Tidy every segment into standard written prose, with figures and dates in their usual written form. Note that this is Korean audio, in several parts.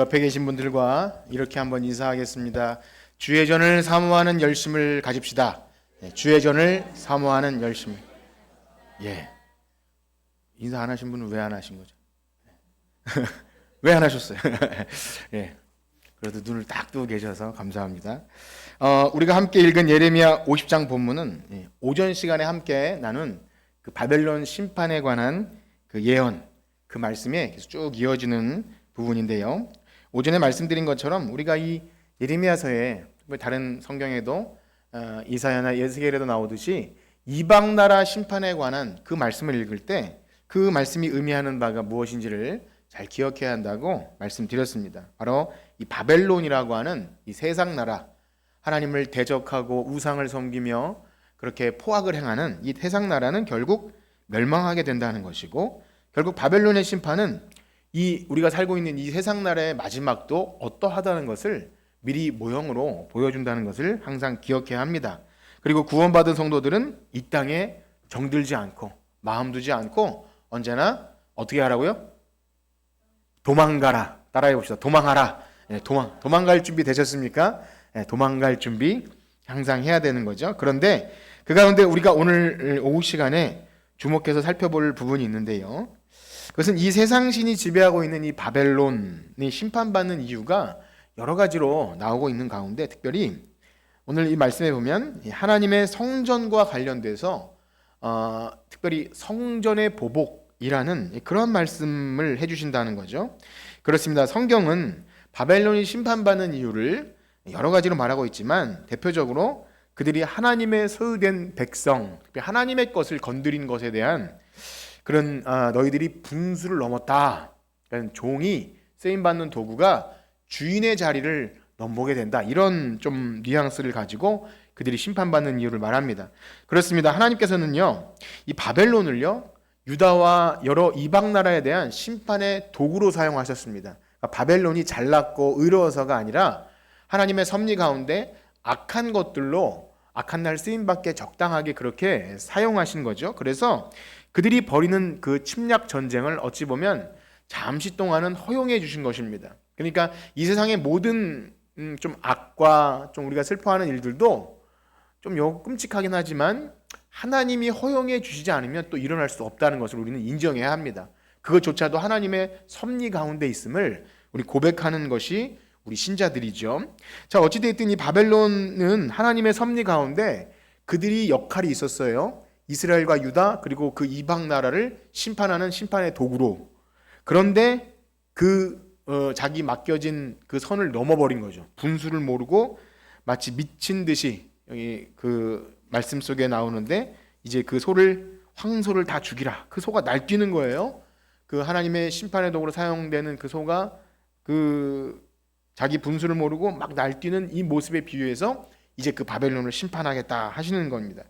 옆에 계신 분들과 이렇게 한번 인사하겠습니다. 주의 전을 사모하는 열심을 가집시다. 주의 전을 사모하는 열심을. 인사 안 하신 분은 왜 안 하신 거죠? 왜 안 하셨어요? 그래도 눈을 딱 뜨고 계셔서 감사합니다. 우리가 함께 읽은 예레미야 50장 본문은 오전 시간에 함께 나눈 그 바벨론 심판에 관한 그 예언, 그 말씀에 계속 쭉 이어지는 부분인데요. 오전에 말씀드린 것처럼 우리가 이 예레미야서에 다른 성경에도 이사야나 예스겔에도 나오듯이 이방 나라 심판에 관한 그 말씀을 읽을 때 그 말씀이 의미하는 바가 무엇인지를 잘 기억해야 한다고 말씀드렸습니다. 바로 이 바벨론이라고 하는 이 세상 나라, 하나님을 대적하고 우상을 섬기며 그렇게 포악을 행하는 이 세상 나라는 결국 멸망하게 된다는 것이고, 결국 바벨론의 심판은 이 우리가 살고 있는 이 세상 나라의 마지막도 어떠하다는 것을 미리 모형으로 보여준다는 것을 항상 기억해야 합니다. 그리고 구원받은 성도들은 이 땅에 정들지 않고 마음 두지 않고 언제나 어떻게 하라고요? 도망가라. 따라해 봅시다. 도망하라. 도망갈 준비 되셨습니까? 도망갈 준비 항상 해야 되는 거죠. 그런데 그 가운데 우리가 오늘 오후 시간에 주목해서 살펴볼 부분이 있는데요. 그것은 이 세상신이 지배하고 있는 이 바벨론이 심판받는 이유가 여러 가지로 나오고 있는 가운데, 특별히 오늘 이 말씀에 보면 하나님의 성전과 관련돼서 특별히 성전의 보복이라는 그런 말씀을 해주신다는 거죠. 그렇습니다. 성경은 바벨론이 심판받는 이유를 여러 가지로 말하고 있지만, 대표적으로 그들이 하나님의 소유된 백성, 하나님의 것을 건드린 것에 대한 그런 너희들이 분수를 넘었다. 그러니까 종이 쓰임받는 도구가 주인의 자리를 넘보게 된다. 이런 좀 뉘앙스를 가지고 그들이 심판받는 이유를 말합니다. 그렇습니다. 하나님께서는요, 이 바벨론을요, 유다와 여러 이방 나라에 대한 심판의 도구로 사용하셨습니다. 그러니까 바벨론이 잘났고 의로워서가 아니라 하나님의 섭리 가운데 악한 것들로 악한 날 쓰임받게 적당하게 그렇게 사용하신 거죠. 그래서 그들이 벌이는 그 침략 전쟁을 어찌 보면 잠시 동안은 허용해 주신 것입니다. 그러니까 이 세상의 모든 좀 악과 좀 우리가 슬퍼하는 일들도 좀 끔찍하긴 하지만 하나님이 허용해 주시지 않으면 또 일어날 수 없다는 것을 우리는 인정해야 합니다. 그것조차도 하나님의 섭리 가운데 있음을 우리 고백하는 것이 우리 신자들이죠. 자, 어찌됐든 이 바벨론은 하나님의 섭리 가운데 그들이 역할이 있었어요. 이스라엘과 유다 그리고 그 이방 나라를 심판하는 심판의 도구로. 그런데 자기 맡겨진 그 선을 넘어버린 거죠. 분수를 모르고 마치 미친 듯이, 여기 그 말씀 속에 나오는데 이제 그 황소를 다 죽이라. 그 소가 날뛰는 거예요. 그 하나님의 심판의 도구로 사용되는 그 소가 그 자기 분수를 모르고 막 날뛰는 이 모습에 비유해서 이제 그 바벨론을 심판하겠다 하시는 겁니다.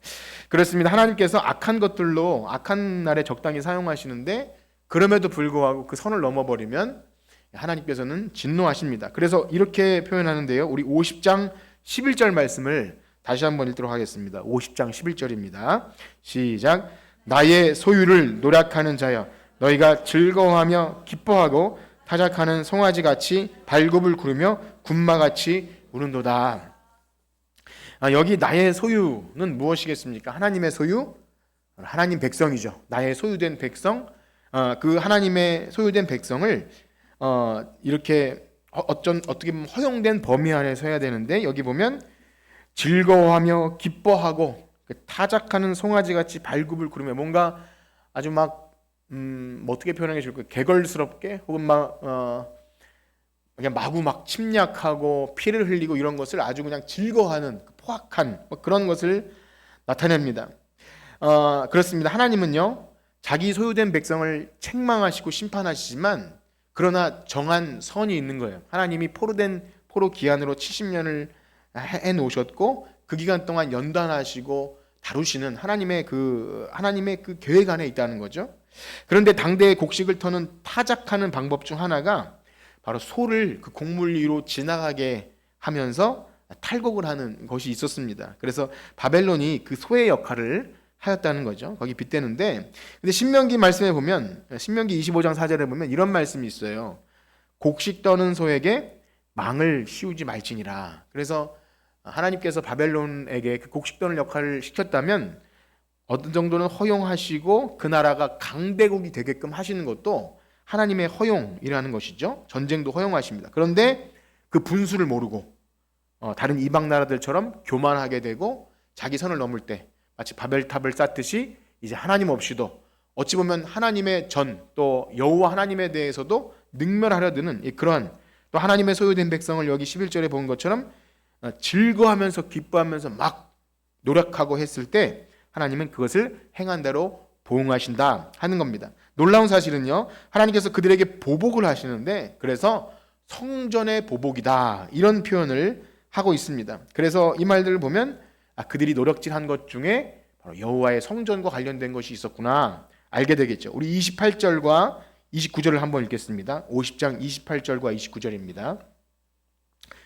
그렇습니다. 하나님께서 악한 것들로 악한 날에 적당히 사용하시는데, 그럼에도 불구하고 그 선을 넘어버리면 하나님께서는 진노하십니다. 그래서 이렇게 표현하는데요. 우리 50장 11절 말씀을 다시 한번 읽도록 하겠습니다. 50장 11절입니다. 시작. 나의 소유를 노력하는 자여, 너희가 즐거워하며 기뻐하고 타작하는 송아지같이 발굽을 구르며 군마같이 우는도다. 여기 나의 소유는 무엇이겠습니까? 하나님의 소유? 하나님 백성이죠. 나의 소유된 백성, 그 하나님의 소유된 백성을 이렇게 어떻게 보면 허용된 범위 안에 서야 되는데, 여기 보면 즐거워하며 기뻐하고 타작하는 송아지같이 발굽을 구르며, 뭔가 아주 막 어떻게 표현하기 좋을까요? 개걸스럽게 혹은 그냥 마구 막 침략하고 피를 흘리고 이런 것을 아주 그냥 즐거워하는 포악한 그런 것을 나타냅니다. 그렇습니다. 하나님은요, 자기 소유된 백성을 책망하시고 심판하시지만 그러나 정한 선이 있는 거예요. 하나님이 포로 기한으로 70년을 해 놓으셨고 그 기간 동안 연단하시고 다루시는 하나님의 그 계획 안에 있다는 거죠. 그런데 당대의 곡식을 터는 타작하는 방법 중 하나가 바로 소를 그 곡물 위로 지나가게 하면서 탈곡을 하는 것이 있었습니다. 그래서 바벨론이 그 소의 역할을 하였다는 거죠. 거기 빗대는데, 근데 신명기 말씀에 보면, 신명기 25장 4절에 보면 이런 말씀이 있어요. 곡식 떠는 소에게 망을 씌우지 말지니라. 그래서 하나님께서 바벨론에게 그 곡식 떠는 역할을 시켰다면 어떤 정도는 허용하시고 그 나라가 강대국이 되게끔 하시는 것도 하나님의 허용이라는 것이죠. 전쟁도 허용하십니다. 그런데 그 분수를 모르고 다른 이방 나라들처럼 교만하게 되고 자기 선을 넘을 때 마치 바벨탑을 쌓듯이 이제 하나님 없이도 어찌 보면 하나님의 전 또 여호와 하나님에 대해서도 능멸하려 드는 그러한 또 하나님의 소유된 백성을 여기 11절에 본 것처럼 즐거워하면서 기뻐하면서 막 노력하고 했을 때 하나님은 그것을 행한 대로 보응하신다 하는 겁니다. 놀라운 사실은요, 하나님께서 그들에게 보복을 하시는데 그래서 성전의 보복이다 이런 표현을 하고 있습니다. 그래서 이 말들을 보면 그들이 노력질한 것 중에 바로 여호와의 성전과 관련된 것이 있었구나 알게 되겠죠. 우리 28절과 29절을 한번 읽겠습니다. 50장 28절과 29절입니다.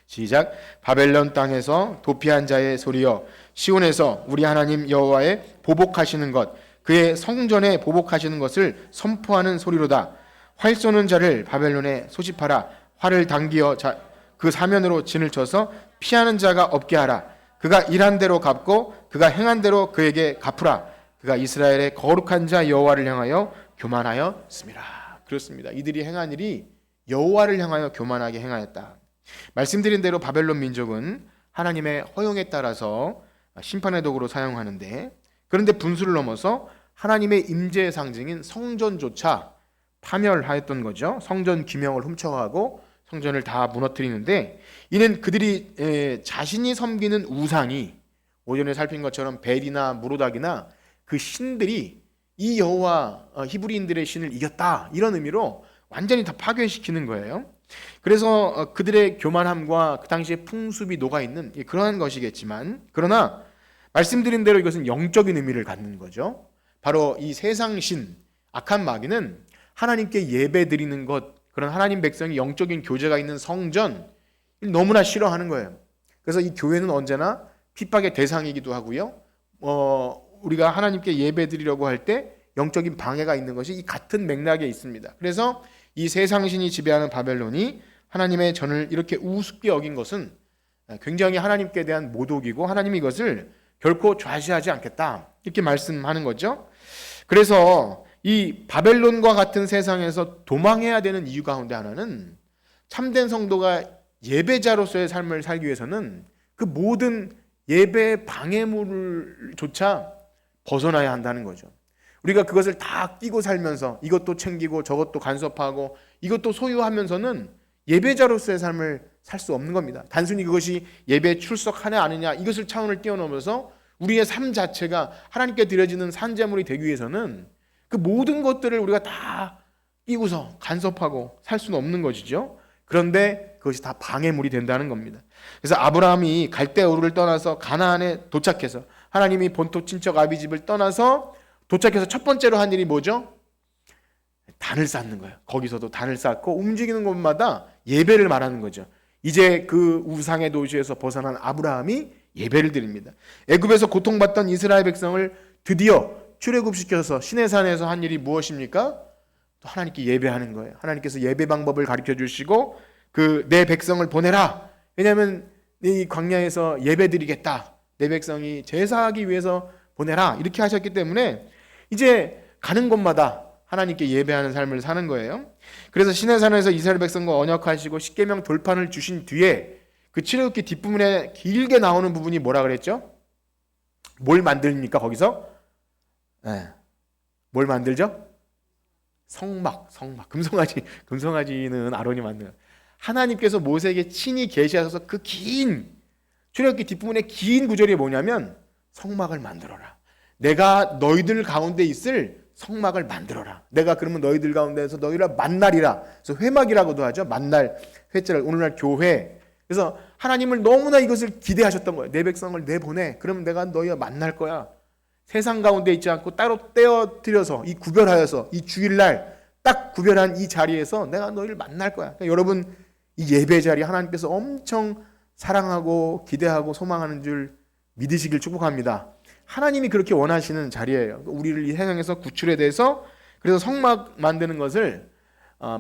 시작. 바벨론 땅에서 도피한 자의 소리여, 시온에서 우리 하나님 여호와의 보복하시는 것, 그의 성전에 보복하시는 것을 선포하는 소리로다. 활 쏘는 자를 바벨론에 소집하라. 활을 당기어 그 사면으로 진을 쳐서 피하는 자가 없게 하라. 그가 일한 대로 갚고 그가 행한 대로 그에게 갚으라. 그가 이스라엘의 거룩한 자 여호와를 향하여 교만하였음이라. 그렇습니다. 이들이 행한 일이 여호와를 향하여 교만하게 행하였다. 말씀드린 대로 바벨론 민족은 하나님의 허용에 따라서 심판의 도구로 사용하는데, 그런데 분수를 넘어서 하나님의 임재의 상징인 성전조차 파멸하였던 거죠. 성전 기명을 훔쳐가고 성전을 다 무너뜨리는데, 이는 그들이 자신이 섬기는 우상이 오전에 살핀 것처럼 벨이나 무로닥이나 그 신들이 이 여호와 히브리인들의 신을 이겼다 이런 의미로 완전히 다 파괴시키는 거예요. 그래서 그들의 교만함과 그 당시의 풍습이 녹아있는 그러한 것이겠지만, 그러나 말씀드린 대로 이것은 영적인 의미를 갖는 거죠. 바로 이 세상신 악한 마귀는 하나님께 예배드리는 것, 그런 하나님 백성이 영적인 교제가 있는 성전 너무나 싫어하는 거예요. 그래서 이 교회는 언제나 핍박의 대상이기도 하고요. 우리가 하나님께 예배드리려고 할 때 영적인 방해가 있는 것이 이 같은 맥락에 있습니다. 그래서 이 세상신이 지배하는 바벨론이 하나님의 전을 이렇게 우습게 여긴 것은 굉장히 하나님께 대한 모독이고 하나님이 이것을 결코 좌시하지 않겠다 이렇게 말씀하는 거죠. 그래서 이 바벨론과 같은 세상에서 도망해야 되는 이유 가운데 하나는 참된 성도가 예배자로서의 삶을 살기 위해서는 그 모든 예배의 방해물조차 벗어나야 한다는 거죠. 우리가 그것을 다 끼고 살면서 이것도 챙기고 저것도 간섭하고 이것도 소유하면서는 예배자로서의 삶을 살 수 없는 겁니다. 단순히 그것이 예배에 출석하냐 아니냐 이것을 차원을 뛰어넘어서 우리의 삶 자체가 하나님께 드려지는 산제물이 되기 위해서는 그 모든 것들을 우리가 다 끼고서 간섭하고 살 수는 없는 것이죠. 그런데 그것이 다 방해물이 된다는 겁니다. 그래서 아브라함이 갈대 우르를 떠나서 가나안에 도착해서 하나님이 본토 친척 아비집을 떠나서 도착해서 첫 번째로 한 일이 뭐죠? 단을 쌓는 거예요. 거기서도 단을 쌓고 움직이는 곳마다 예배를 말하는 거죠. 이제 그 우상의 도시에서 벗어난 아브라함이 예배를 드립니다. 애굽에서 고통받던 이스라엘 백성을 드디어 출애굽시켜서 시내산에서 한 일이 무엇입니까? 또 하나님께 예배하는 거예요. 하나님께서 예배 방법을 가르쳐 주시고 내 백성을 보내라. 왜냐하면 이 광야에서 예배 드리겠다. 내 백성이 제사하기 위해서 보내라. 이렇게 하셨기 때문에 이제 가는 곳마다 하나님께 예배하는 삶을 사는 거예요. 그래서 시내산에서 이스라엘 백성과 언약하시고 십계명 돌판을 주신 뒤에 그 출애굽기 뒷부분에 길게 나오는 부분이 뭐라 그랬죠? 뭘 만듭니까 거기서? 네. 뭘 만들죠? 성막. 금송아지는 아론이 만든. 하나님께서 모세에게 친히 계시하셔서 그 긴 출애굽기 뒷부분의 긴 구절이 뭐냐면 성막을 만들어라. 내가 너희들 가운데 있을 성막을 만들어라. 내가 그러면 너희들 가운데서 너희를 만날이라. 그래서 회막이라고도 하죠. 만날, 회자를 오늘날 교회. 그래서 하나님을 너무나 이것을 기대하셨던 거예요. 내 백성을 내보내. 그러면 내가 너희와 만날 거야. 세상 가운데 있지 않고 따로 떼어뜨려서 이 구별하여서 이 주일날 딱 구별한 이 자리에서 내가 너희를 만날 거야. 그러니까 여러분 이 예배 자리 하나님께서 엄청 사랑하고 기대하고 소망하는 줄 믿으시길 축복합니다. 하나님이 그렇게 원하시는 자리예요. 우리를 이 세상에서 구출해 대해서 그래서 성막 만드는 것을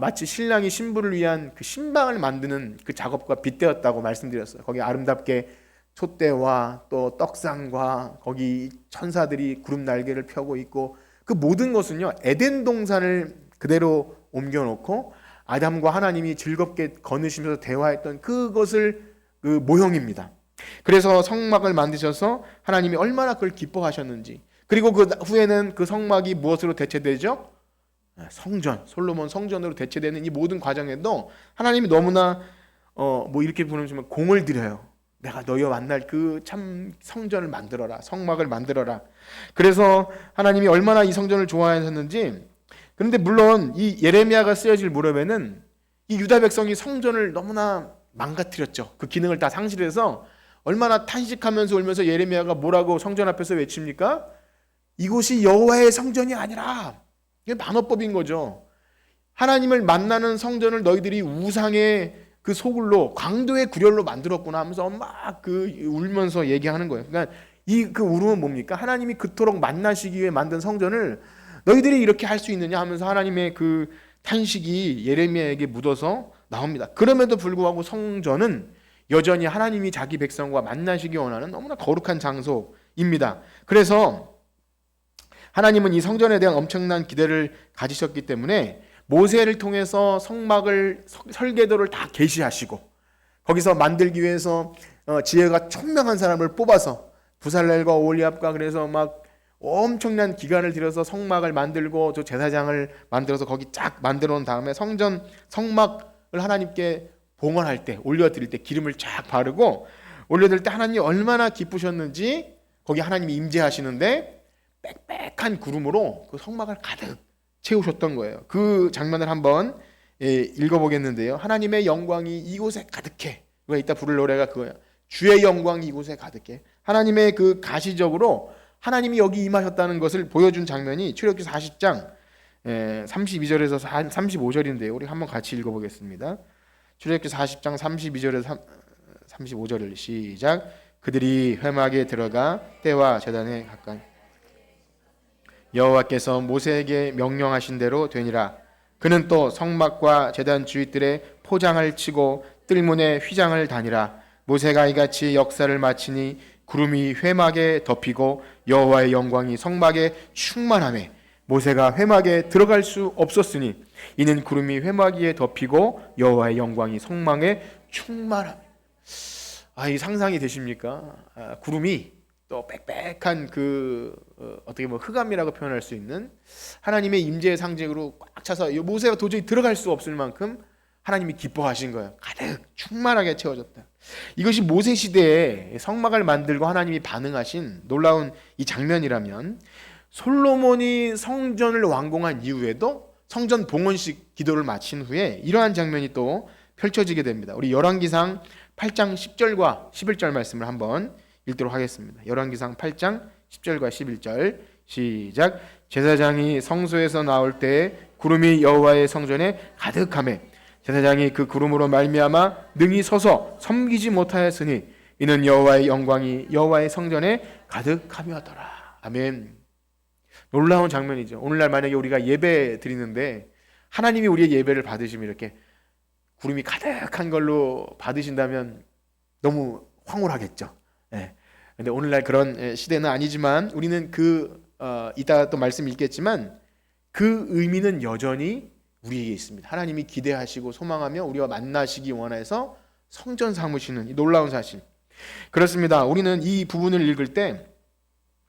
마치 신랑이 신부를 위한 그 신방을 만드는 그 작업과 빗대었다고 말씀드렸어요. 거기 아름답게 촛대와 또 떡상과 거기 천사들이 구름 날개를 펴고 있고, 그 모든 것은요 에덴 동산을 그대로 옮겨놓고 아담과 하나님이 즐겁게 거느시면서 대화했던 그것을 그 모형입니다. 그래서 성막을 만드셔서 하나님이 얼마나 그걸 기뻐하셨는지, 그리고 그 후에는 그 성막이 무엇으로 대체되죠? 성전, 솔로몬 성전으로 대체되는 이 모든 과정에도 하나님이 너무나 이렇게 부르시면 공을 들여요. 내가 너희와 만날 그 참 성전을 만들어라, 성막을 만들어라. 그래서 하나님이 얼마나 이 성전을 좋아하셨는지. 그런데 물론 이 예레미야가 쓰여질 무렵에는 이 유다 백성이 성전을 너무나 망가뜨렸죠. 그 기능을 다 상실해서 얼마나 탄식하면서 울면서 예레미야가 뭐라고 성전 앞에서 외칩니까? 이곳이 여호와의 성전이 아니라. 이게 만어법인 거죠. 하나님을 만나는 성전을 너희들이 우상의 그 소굴로, 강도의 구렬로 만들었구나 하면서 막 울면서 얘기하는 거예요. 그러니까 이 그 울음은 뭡니까? 하나님이 그토록 만나시기 위해 만든 성전을 너희들이 이렇게 할 수 있느냐 하면서 하나님의 그 탄식이 예레미야에게 묻어서 나옵니다. 그럼에도 불구하고 성전은 여전히 하나님이 자기 백성과 만나시기 원하는 너무나 거룩한 장소입니다. 그래서 하나님은 이 성전에 대한 엄청난 기대를 가지셨기 때문에 모세를 통해서 성막을 설계도를 다 계시하시고, 거기서 만들기 위해서 지혜가 총명한 사람을 뽑아서 부살렐과 오홀리압과 그래서 막 엄청난 기간을 들여서 성막을 만들고 저 제사장을 만들어서 거기 쫙 만들어 놓은 다음에 성막을 하나님께 봉헌할 때, 올려드릴 때 기름을 쫙 바르고 올려드릴 때 하나님이 얼마나 기쁘셨는지 거기 하나님이 임재하시는데 빽빽한 구름으로 그 성막을 가득 채우셨던 거예요. 그 장면을 한번 읽어보겠는데요. 하나님의 영광이 이곳에 가득해. 우리가 이따 부를 노래가 그거야. 주의 영광이 이곳에 가득해. 하나님의 그 가시적으로 하나님이 여기 임하셨다는 것을 보여준 장면이 출애굽기 40장 32절에서 35절인데요. 우리 한번 같이 읽어보겠습니다. 출애굽기 40장 32절에서 35절을 시작. 그들이 회막에 들어가 때와 제단에 가까이 여호와께서 모세에게 명령하신 대로 되니라. 그는 또 성막과 제단 주위들에 포장을 치고 뜰문에 휘장을 다니라. 모세가 이같이 역사를 마치니 구름이 회막에 덮이고 여호와의 영광이 성막에 충만하매 모세가 회막에 들어갈 수 없었으니 이는 구름이 회막 위에 덮이고 여호와의 영광이 성막에 충만하매. 이 상상이 되십니까? 구름이 또 빽빽한 어떻게 흑암이라고 표현할 수 있는 하나님의 임재의 상징으로 꽉 차서 모세가 도저히 들어갈 수 없을 만큼 하나님이 기뻐하신 거예요. 가득 충만하게 채워졌다. 이것이 모세 시대에 성막을 만들고 하나님이 반응하신 놀라운 이 장면이라면, 솔로몬이 성전을 완공한 이후에도 성전 봉헌식 기도를 마친 후에 이러한 장면이 또 펼쳐지게 됩니다. 우리 열왕기상 8장 10절과 11절 말씀을 한번 읽도록 하겠습니다. 열왕기상 8장 10절과 11절 시작. 제사장이 성소에서 나올 때 구름이 여호와의 성전에 가득하매 제사장이 그 구름으로 말미암아 능히 서서 섬기지 못하였으니 이는 여호와의 영광이 여호와의 성전에 가득하며더라. 아멘. 놀라운 장면이죠. 오늘날 만약에 우리가 예배 드리는데 하나님이 우리의 예배를 받으시면 이렇게 구름이 가득한 걸로 받으신다면 너무 황홀하겠죠. 근데 오늘날 그런 시대는 아니지만 우리는 이따 또 말씀 읽겠지만 그 의미는 여전히 우리에게 있습니다. 하나님이 기대하시고 소망하며 우리와 만나시기 원해서 성전 삼으시는 이 놀라운 사실. 그렇습니다. 우리는 이 부분을 읽을 때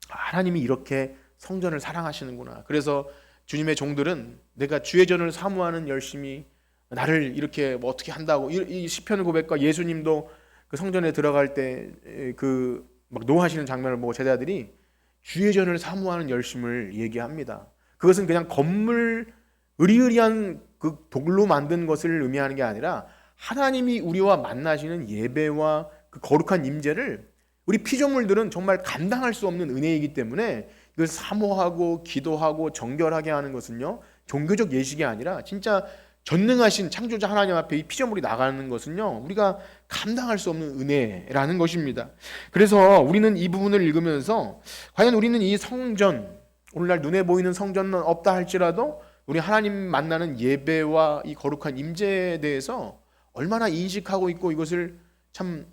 하나님이 이렇게 성전을 사랑하시는구나. 그래서 주님의 종들은 내가 주의 전을 사모하는 열심히 나를 이렇게 어떻게 한다고, 이 시편 고백과 예수님도 그 성전에 들어갈 때 막 노하시는 장면을 보고 제자들이 주의 전을 사모하는 열심을 얘기합니다. 그것은 그냥 건물 으리으리한 그 돌로 만든 것을 의미하는 게 아니라 하나님이 우리와 만나시는 예배와 그 거룩한 임재를 우리 피조물들은 정말 감당할 수 없는 은혜이기 때문에 이걸 사모하고 기도하고 정결하게 하는 것은요, 종교적 예식이 아니라 진짜 전능하신 창조자 하나님 앞에 이 피조물이 나가는 것은요, 우리가 감당할 수 없는 은혜라는 것입니다. 그래서 우리는 이 부분을 읽으면서 과연 우리는 이 성전, 오늘날 눈에 보이는 성전은 없다 할지라도 우리 하나님 만나는 예배와 이 거룩한 임재에 대해서 얼마나 인식하고 있고 이것을 참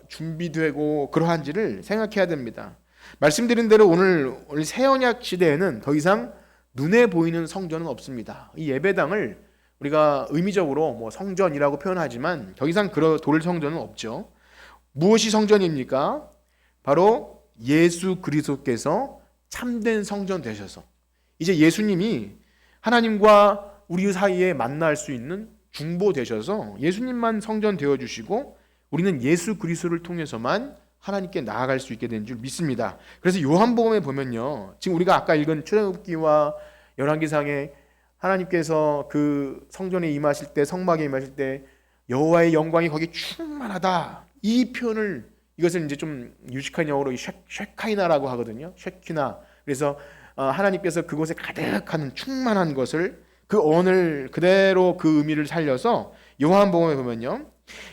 준비되고 그러한지를 생각해야 됩니다. 말씀드린 대로 오늘 새 언약 시대에는 더 이상 눈에 보이는 성전은 없습니다. 이 예배당을 우리가 의미적으로 뭐 성전이라고 표현하지만 더 이상 돌 성전은 없죠. 무엇이 성전입니까? 바로 예수 그리스도께서 참된 성전 되셔서 이제 예수님이 하나님과 우리 사이에 만날 수 있는 중보 되셔서 예수님만 성전 되어주시고 우리는 예수 그리스도를 통해서만 하나님께 나아갈 수 있게 된 줄 믿습니다. 그래서 요한복음에 보면요, 지금 우리가 아까 읽은 출애굽기와 열왕기상에 하나님께서 그 성전에 임하실 때, 성막에 임하실 때 여호와의 영광이 거기 충만하다, 이 표현을, 이것을 이제 좀 유식한 영어로 쉐카이나라고 하거든요. 쉐키나. 그래서 하나님께서 그곳에 가득한 충만한 것을, 그 언을 그대로 그 의미를 살려서 요한복음에 보면요,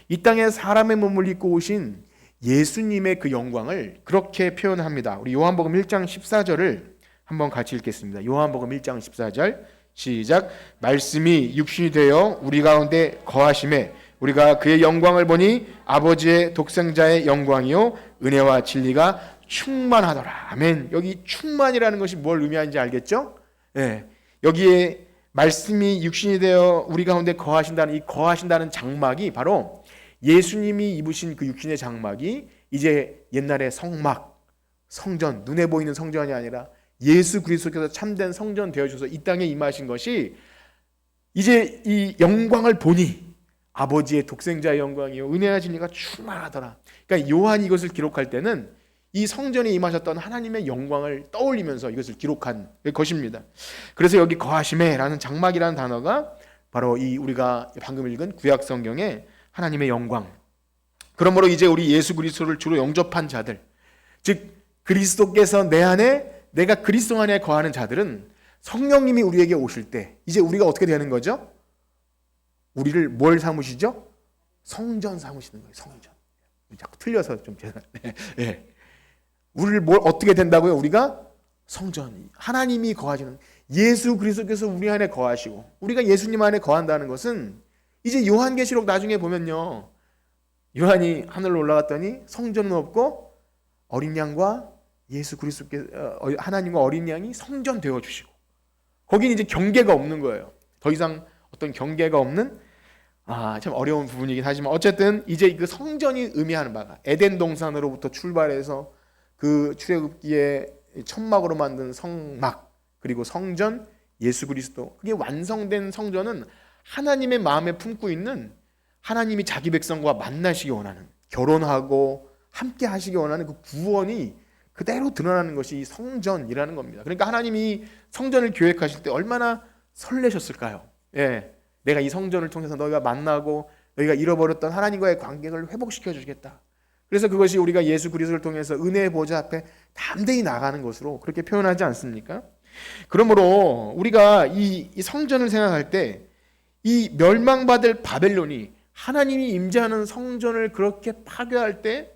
이 땅에 사람의 몸을 입고 오신 예수님의 그 영광을 그렇게 표현합니다. 우리 요한복음 1장 14절을 한번 같이 읽겠습니다. 요한복음 1장 14절 시작. 말씀이 육신이 되어 우리 가운데 거하심에 우리가 그의 영광을 보니 아버지의 독생자의 영광이요 은혜와 진리가 충만하더라. 아멘. 여기 충만이라는 것이 뭘 의미하는지 알겠죠? 네. 여기에 말씀이 육신이 되어 우리 가운데 거하신다는 이 거하신다는 장막이 바로 예수님이 입으신 그 육신의 장막이 이제 옛날의 성막, 성전, 눈에 보이는 성전이 아니라 예수 그리스도께서 참된 성전 되어주셔서 이 땅에 임하신 것이 이제 이 영광을 보니 아버지의 독생자의 영광이요 은혜와 진리가 충만하더라. 그러니까 요한이 이것을 기록할 때는 이 성전에 임하셨던 하나님의 영광을 떠올리면서 이것을 기록한 것입니다. 그래서 여기 거하심에라는 장막이라는 단어가 바로 이 우리가 방금 읽은 구약 성경의 하나님의 영광. 그러므로 이제 우리 예수 그리스도를 주로 영접한 자들, 즉 그리스도께서 내 안에, 내가 그리스도 안에 거하는 자들은 성령님이 우리에게 오실 때 이제 우리가 어떻게 되는 거죠? 우리를 뭘 삼으시죠? 성전 삼으시는 거예요. 성전. 자꾸 틀려서 좀 죄송해요. 네. 우리를 뭘 어떻게 된다고요? 우리가 성전, 하나님이 거하시는, 예수 그리스도께서 우리 안에 거하시고 우리가 예수님 안에 거한다는 것은 이제 요한계시록 나중에 보면요, 요한이 하늘로 올라갔더니 성전은 없고 어린 양과 예수 그리스도께 하나님과 어린 양이 성전 되어 주시고 거기는 이제 경계가 없는 거예요. 더 이상 어떤 경계가 없는, 참 어려운 부분이긴 하지만 어쨌든 이제 그 성전이 의미하는 바가 에덴 동산으로부터 출발해서 그 출애굽기에 천막으로 만든 성막, 그리고 성전, 예수 그리스도, 그게 완성된 성전은 하나님의 마음에 품고 있는, 하나님이 자기 백성과 만나시기 원하는, 결혼하고 함께 하시기 원하는 그 구원이 그대로 드러나는 것이 성전이라는 겁니다. 그러니까 하나님이 성전을 계획하실 때 얼마나 설레셨을까요? 예, 내가 이 성전을 통해서 너희가 만나고 너희가 잃어버렸던 하나님과의 관계를 회복시켜 주겠다. 그래서 그것이 우리가 예수 그리스도를 통해서 은혜의 보좌 앞에 담대히 나가는 것으로 그렇게 표현하지 않습니까? 그러므로 우리가 이 성전을 생각할 때 이 멸망받을 바벨론이 하나님이 임재하는 성전을 그렇게 파괴할 때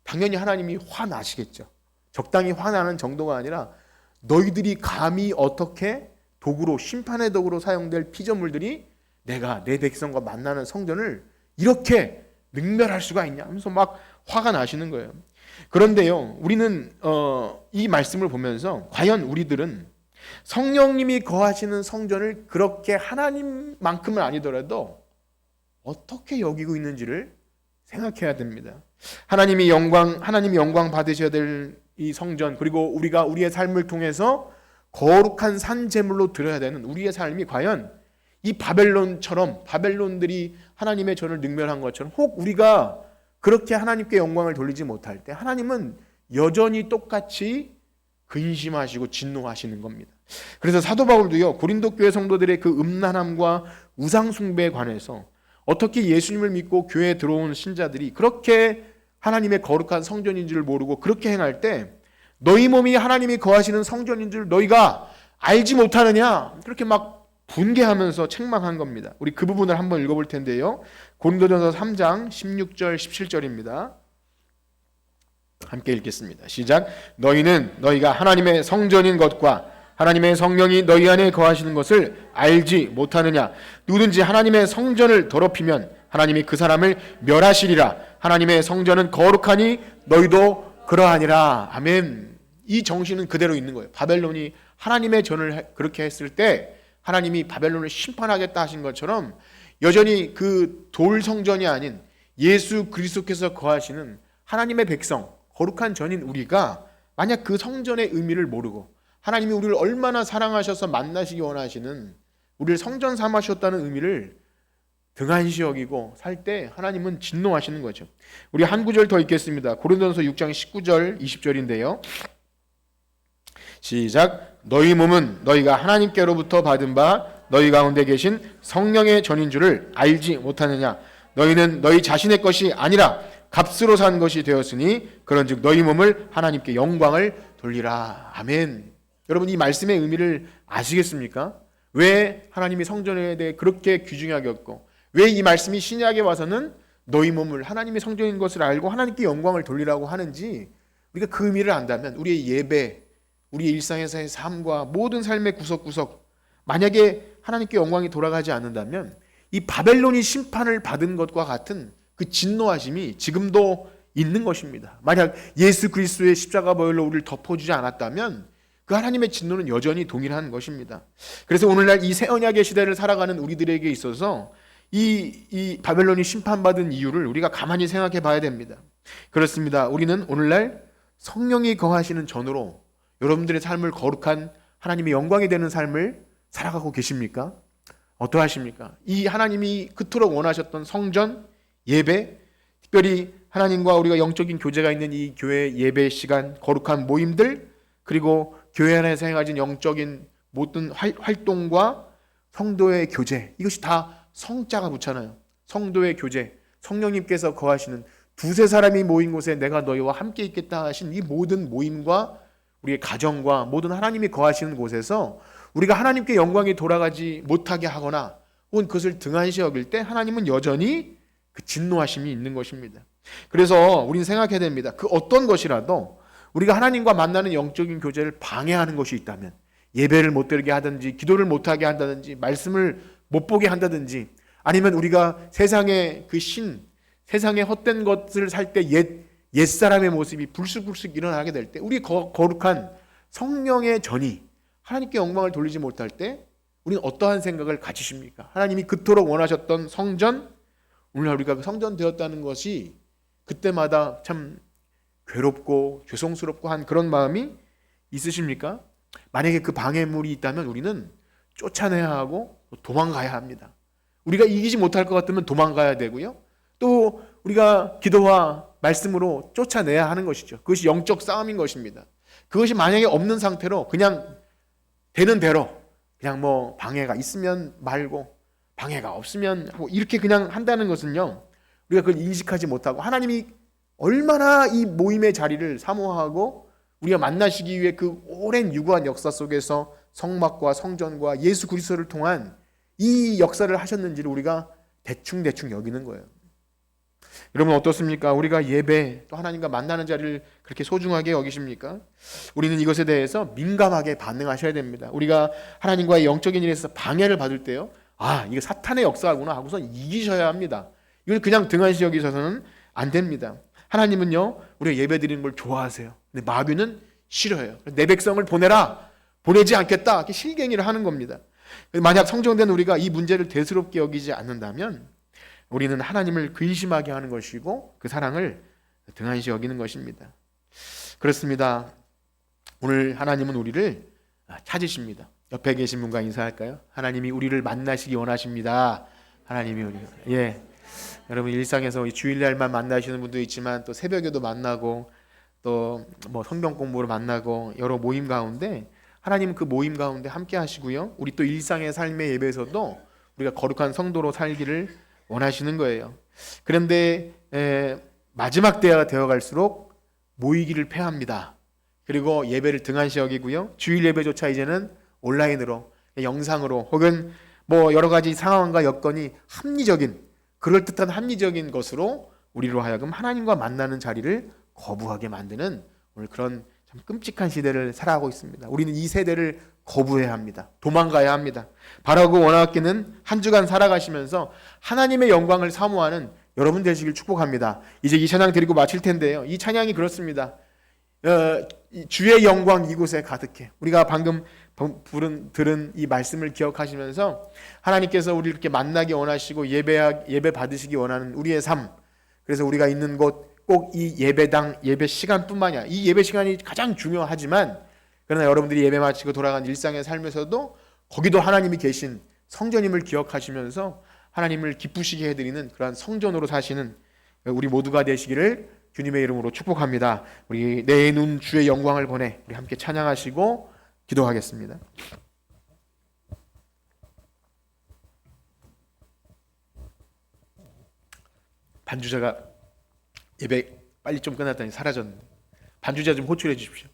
당연히 하나님이 화나시겠죠. 적당히 화나는 정도가 아니라 너희들이 감히 어떻게 도구로, 심판의 도구로 사용될 피조물들이 내가 내 백성과 만나는 성전을 이렇게 능멸할 수가 있냐 하면서 막 화가 나시는 거예요. 그런데요, 우리는 이 말씀을 보면서 과연 우리들은 성령님이 거하시는 성전을 그렇게 하나님만큼은 아니더라도 어떻게 여기고 있는지를 생각해야 됩니다. 하나님이 영광 받으셔야 될 이 성전, 그리고 우리가 우리의 삶을 통해서 거룩한 산 제물로 드려야 되는 우리의 삶이 과연 이 바벨론처럼, 바벨론들이 하나님의 전을 능멸한 것처럼 혹 우리가 그렇게 하나님께 영광을 돌리지 못할 때 하나님은 여전히 똑같이 근심하시고 진노하시는 겁니다. 그래서 사도 바울도요, 고린도 교회 성도들의 그 음란함과 우상 숭배에 관해서 어떻게 예수님을 믿고 교회에 들어온 신자들이 그렇게 하나님의 거룩한 성전인 줄 모르고 그렇게 행할 때 너희 몸이 하나님이 거하시는 성전인 줄 너희가 알지 못하느냐, 그렇게 막 분개하면서 책망한 겁니다. 우리 그 부분을 한번 읽어볼 텐데요, 고린도전서 3장 16절 17절입니다. 함께 읽겠습니다. 시작. 너희는 너희가 하나님의 성전인 것과 하나님의 성령이 너희 안에 거하시는 것을 알지 못하느냐? 누구든지 하나님의 성전을 더럽히면 하나님이 그 사람을 멸하시리라. 하나님의 성전은 거룩하니 너희도 그러하니라. 아멘. 이 정신은 그대로 있는 거예요. 바벨론이 하나님의 전을 그렇게 했을 때 하나님이 바벨론을 심판하겠다 하신 것처럼 여전히 그 돌 성전이 아닌 예수 그리스도께서 거하시는 하나님의 백성, 거룩한 전인 우리가 만약 그 성전의 의미를 모르고 하나님이 우리를 얼마나 사랑하셔서 만나시기 원하시는 우리를 성전 삼으셨다는 의미를 등한시 여기고 살 때 하나님은 진노하시는 거죠. 우리 한 구절 더 읽겠습니다. 고린도전서 6장 19절 20절인데요. 시작. 너희 몸은 너희가 하나님께로부터 받은 바 너희 가운데 계신 성령의 전인 줄을 알지 못하느냐? 너희는 너희 자신의 것이 아니라 값으로 산 것이 되었으니 그런즉 너희 몸을 하나님께 영광을 돌리라. 아멘. 여러분 이 말씀의 의미를 아시겠습니까? 왜 하나님이 성전에 대해 그렇게 귀중하게 여겼고 왜 이 말씀이 신약에 와서는 너희 몸을 하나님의 성전인 것을 알고 하나님께 영광을 돌리라고 하는지 우리가 그 의미를 안다면 우리의 예배, 우리의 일상에서의 삶과 모든 삶의 구석구석 만약에 하나님께 영광이 돌아가지 않는다면 이 바벨론이 심판을 받은 것과 같은 그 진노하심이 지금도 있는 것입니다. 만약 예수 그리스도의 십자가 보혈로 우리를 덮어주지 않았다면 그 하나님의 진노는 여전히 동일한 것입니다. 그래서 오늘날 이 새 언약의 시대를 살아가는 우리들에게 있어서 이 바벨론이 심판받은 이유를 우리가 가만히 생각해 봐야 됩니다. 그렇습니다. 우리는 오늘날 성령이 거하시는 전으로 여러분들의 삶을 거룩한 하나님의 영광이 되는 삶을 살아가고 계십니까? 어떠하십니까? 이 하나님이 그토록 원하셨던 성전, 예배, 특별히 하나님과 우리가 영적인 교제가 있는 이 교회 예배 시간, 거룩한 모임들, 그리고 교회 안에서 행하진 영적인 모든 활동과 성도의 교제, 이것이 다 성자가 붙잖아요. 성도의 교제, 성령님께서 거하시는 두세 사람이 모인 곳에 내가 너희와 함께 있겠다 하신 이 모든 모임과 우리의 가정과 모든 하나님이 거하시는 곳에서 우리가 하나님께 영광이 돌아가지 못하게 하거나 혹은 그것을 등한시 여길 때 하나님은 여전히 그 진노하심이 있는 것입니다. 그래서 우리는 생각해야 됩니다. 그 어떤 것이라도 우리가 하나님과 만나는 영적인 교제를 방해하는 것이 있다면 예배를 못 드리게 하든지 기도를 못하게 한다든지 말씀을 못 보게 한다든지 아니면 우리가 세상의 그 세상의 헛된 것을 살 때 옛사람의 모습이 불쑥불쑥 일어나게 될 때 우리 거룩한 성령의 전이 하나님께 영광을 돌리지 못할 때 우리는 어떠한 생각을 가지십니까? 하나님이 그토록 원하셨던 성전, 오늘날 우리가 그 성전 되었다는 것이 그때마다 참 괴롭고 죄송스럽고 한 그런 마음이 있으십니까? 만약에 그 방해물이 있다면 우리는 쫓아내야 하고 도망가야 합니다. 우리가 이기지 못할 것 같으면 도망가야 되고요. 또 우리가 기도와 말씀으로 쫓아내야 하는 것이죠. 그것이 영적 싸움인 것입니다. 그것이 만약에 없는 상태로 그냥 되는 대로 그냥 뭐 방해가 있으면 말고 방해가 없으면 하고 이렇게 그냥 한다는 것은요. 우리가 그걸 인식하지 못하고 하나님이 얼마나 이 모임의 자리를 사모하고 우리가 만나시기 위해 그 오랜 유구한 역사 속에서 성막과 성전과 예수 그리스도를 통한 이 역사를 하셨는지를 우리가 대충 여기는 거예요. 여러분 어떻습니까? 우리가 예배 또 하나님과 만나는 자리를 그렇게 소중하게 여기십니까? 우리는 이것에 대해서 민감하게 반응하셔야 됩니다. 우리가 하나님과의 영적인 일에서 방해를 받을 때요. 아, 이게 사탄의 역사구나 하고서 이기셔야 합니다. 이걸 그냥 등한시 여기셔서는 안 됩니다. 하나님은요, 우리가 예배 드리는 걸 좋아하세요. 근데 마귀는 싫어해요. 내 백성을 보내라. 보내지 않겠다. 이렇게 실갱이를 하는 겁니다. 만약 성정된 우리가 이 문제를 대수롭게 여기지 않는다면 우리는 하나님을 근심하게 하는 것이고 그 사랑을 등한시 여기는 것입니다. 그렇습니다. 오늘 하나님은 우리를 찾으십니다. 옆에 계신 분과 인사할까요? 하나님이 우리를 만나시기 원하십니다. 하나님이 우리 여러분 일상에서 주일날만 만나시는 분도 있지만 또 새벽에도 만나고 또 뭐 성경 공부를 만나고 여러 모임 가운데 하나님은 그 모임 가운데 함께 하시고요. 우리 또 일상의 삶의 예배에서도 우리가 거룩한 성도로 살기를 원하시는 거예요. 그런데 마지막 때가 되어갈수록 모이기를 패합니다. 그리고 예배를 등한시 여기고요. 주일 예배조차 이제는 온라인으로 영상으로 혹은 뭐 여러 가지 상황과 여건이 그럴듯한 합리적인 것으로 우리로 하여금 하나님과 만나는 자리를 거부하게 만드는 오늘 그런 참 끔찍한 시대를 살아가고 있습니다. 우리는 이 세대를 거부해야 합니다. 도망가야 합니다. 바라고 원하기는 한 주간 살아가시면서 하나님의 영광을 사모하는 여러분 되시길 축복합니다. 이제 이 찬양 드리고 마칠 텐데요. 이 찬양이 그렇습니다. 주의 영광 이곳에 가득해. 우리가 방금 들은 이 말씀을 기억하시면서 하나님께서 우리를 이렇게 만나기 원하시고 예배 받으시기 원하는 우리의 삶, 그래서 우리가 있는 곳 꼭 이 예배당 예배 시간뿐만이 아니라 이 예배 시간이 가장 중요하지만, 그러나 여러분들이 예배 마치고 돌아간 일상의 삶에서도 거기도 하나님이 계신 성전임을 기억하시면서 하나님을 기쁘시게 해드리는 그러한 성전으로 사시는 우리 모두가 되시기를 주님의 이름으로 축복합니다. 우리 내 눈 주의 영광을 보내 우리 함께 찬양하시고 기도하겠습니다. 반주자가 예배 빨리 좀 끝났더니 사라졌는데 반주자 좀 호출해 주십시오.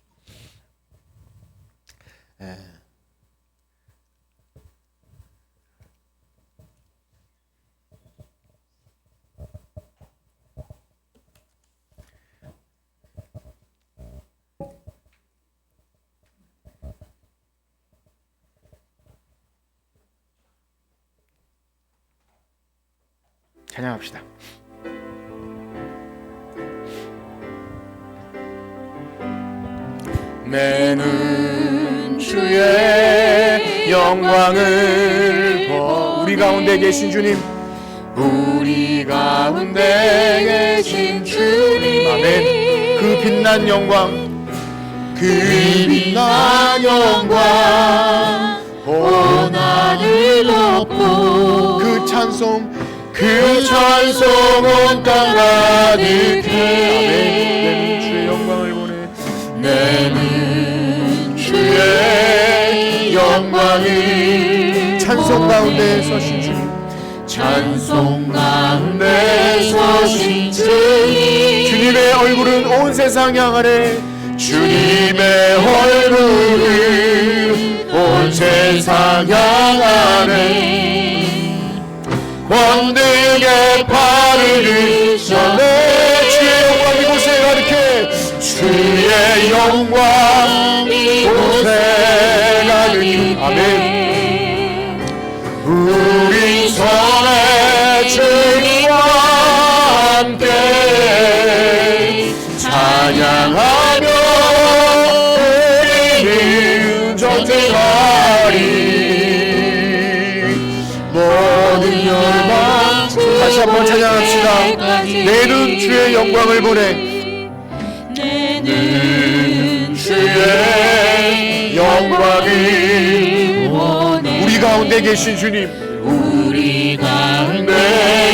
찬양합시다. 내 눈 주의 영광을 우리 가운데 계신 주님, 우리 가운데 계신 주님, 아멘. 그 빛난 영광, 그 빛난 영광 고난을 높고 그 찬송 온 땅 가득해. 아멘. 주의 영광을 보내. 내는 주의 영광을 찬송 가운데 서신 주님, 찬송 가운데 서신 주님, 주님의 얼굴은 온 세상 향하네. 주님의 얼굴은 온 세상 향하네. 권능의 팔을 드셔내. 주의 영광 이곳에 가득해. 주의 영광 이곳에 가득해. 아멘. 우리 손에 주님과 함께 찬양하며 우리는 전쟁하리. 모든 열망 다시 한번 찬양합시다. 내 눈 주의 영광을 보내. 내 눈 주의 영광을 보내. 우리 가운데 계신 주님, 우리 가운데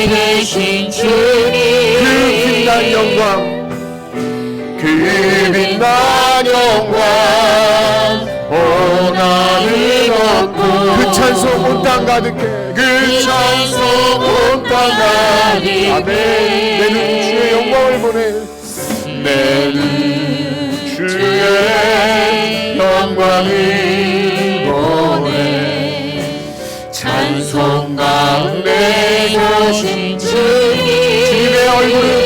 계신 주님, 그 빛난 영광, 그 빛난 영광 고난을 얻고 그 찬송 온 땅 가득해. 그 찬송 온 땅 가득해. 아멘. 내 눈 주의 영광을 보내. 내 눈 주의 영광을 보내. 찬송 가운데 서신 주님의 얼굴은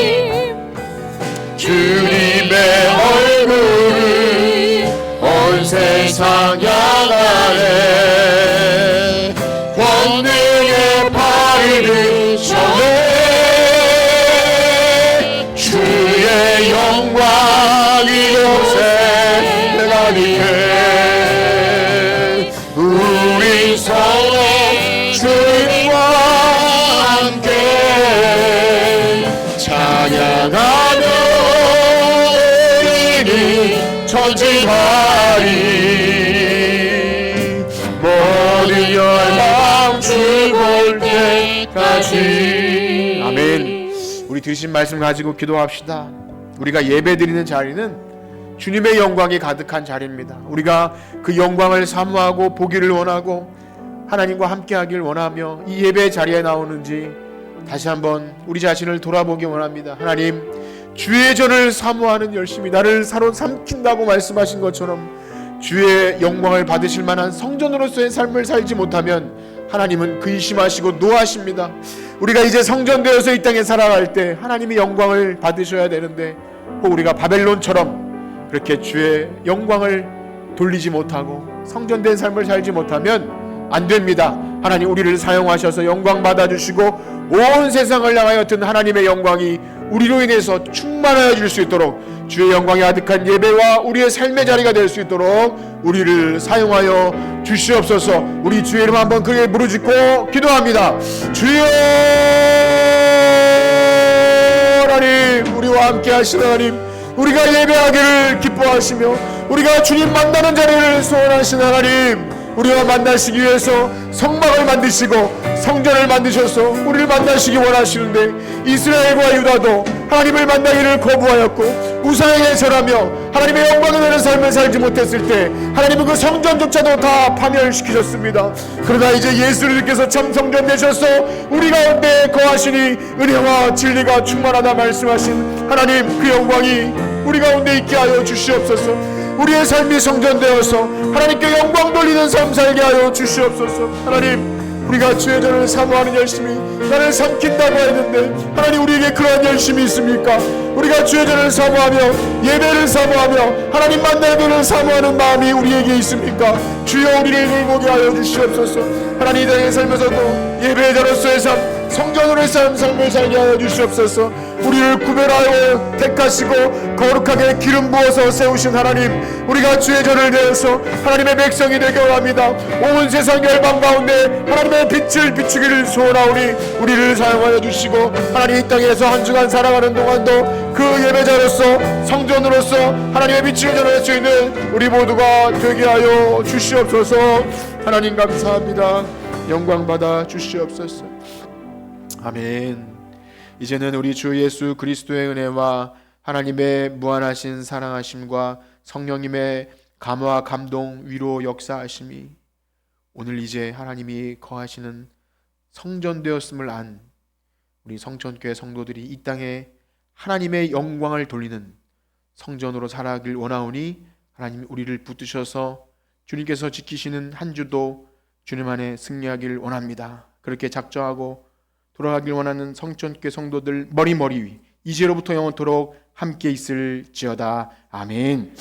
주님의 얼굴은 온 세상 향하네. 권능의 팔을 드셔내. 주의 영광 이곳에 가득해. 우리 서로 주님과 함께 찬양하며 우리는 전진하리. 모든 열망 죽을 때까지. 아멘. 우리 드신 말씀 가지고 기도합시다. 우리가 예배드리는 자리는 주님의 영광이 가득한 자리입니다. 우리가 그 영광을 사모하고 보기를 원하고 하나님과 함께하길 원하며 이 예배 자리에 나오는지 다시 한번 우리 자신을 돌아보기 원합니다. 하나님, 주의 전을 사모하는 열심히 나를 사로삼킨다고 말씀하신 것처럼 주의 영광을 받으실 만한 성전으로서의 삶을 살지 못하면 하나님은 근심하시고 노하십니다. 우리가 이제 성전되어서 이 땅에 살아갈 때 하나님이 영광을 받으셔야 되는데, 혹 우리가 바벨론처럼 그렇게 주의 영광을 돌리지 못하고 성전된 삶을 살지 못하면 안 됩니다. 하나님 우리를 사용하셔서 영광 받아주시고 온 세상을 향하여든 하나님의 영광이 우리로 인해서 충만하여 줄 수 있도록 주의 영광이 아득한 예배와 우리의 삶의 자리가 될 수 있도록 우리를 사용하여 주시옵소서. 우리 주의 이름 한번 크게 부르짖고 기도합니다. 주여 하나님, 우리와 함께 하시는 하나님, 우리가 예배하기를 기뻐하시며 우리가 주님 만나는 자리를 소원하시는 하나님, 우리와 만나시기 위해서 성막을 만드시고 성전을 만드셔서 우리를 만나시기 원하시는데 이스라엘과 유다도 하나님을 만나기를 거부하였고 우상에게 절하며 하나님의 영광을 내는 삶을 살지 못했을 때 하나님은 그 성전조차도 다 파멸시키셨습니다. 그러나 이제 예수님께서 참 성전 되셔서 우리 가운데 거하시니 은혜와 진리가 충만하다 말씀하신 하나님, 그 영광이 우리 가운데 있게 하여 주시옵소서. 우리의 삶이 성전되어서 하나님께 영광 돌리는 삶 살게 하여 주시옵소서. 하나님, 우리가 주의 전을 사모하는 열심이 나를 삼킨다고 했는데 하나님, 우리에게 그러한 열심이 있습니까? 우리가 주의 전을 사모하며 예배를 사모하며 하나님 만나는 것을 사모하는 마음이 우리에게 있습니까? 주여, 우리를 돌보게 하여 주시옵소서. 하나님, 이 땅의 삶에서도 예배자로서의 삶, 성전으로의 삶을 살게 하여 주시옵소서. 우리를 구별하여 택하시고 거룩하게 기름 부어서 세우신 하나님, 우리가 주의 전을 내어서 하나님의 백성이 되게 원합니다. 온 세상 열방 가운데 하나님의 빛을 비추기를 소원하오니 우리를 사용하여 주시고 하나님, 이 땅에서 한 주간 살아가는 동안도 그 예배자로서 성전으로서 하나님의 빛을 전할 수 있는 우리 모두가 되게 하여 주시옵소서. 하나님 감사합니다. 영광 받아 주시옵소서. 아멘. 이제는 우리 주 예수 그리스도의 은혜와 하나님의 무한하신 사랑하심과 성령님의 감화, 감동, 위로, 역사하심이 오늘 이제 하나님이 거하시는 성전되었음을 안 우리 성천교회 성도들이 이 땅에 하나님의 영광을 돌리는 성전으로 살아가길 원하오니 하나님 우리를 붙드셔서 주님께서 지키시는 한 주도 주님 안에 승리하길 원합니다. 그렇게 작정하고 돌아가길 원하는 성천교회 성도들 머리 위 이제로부터 영원토록 함께 있을지어다. 아멘.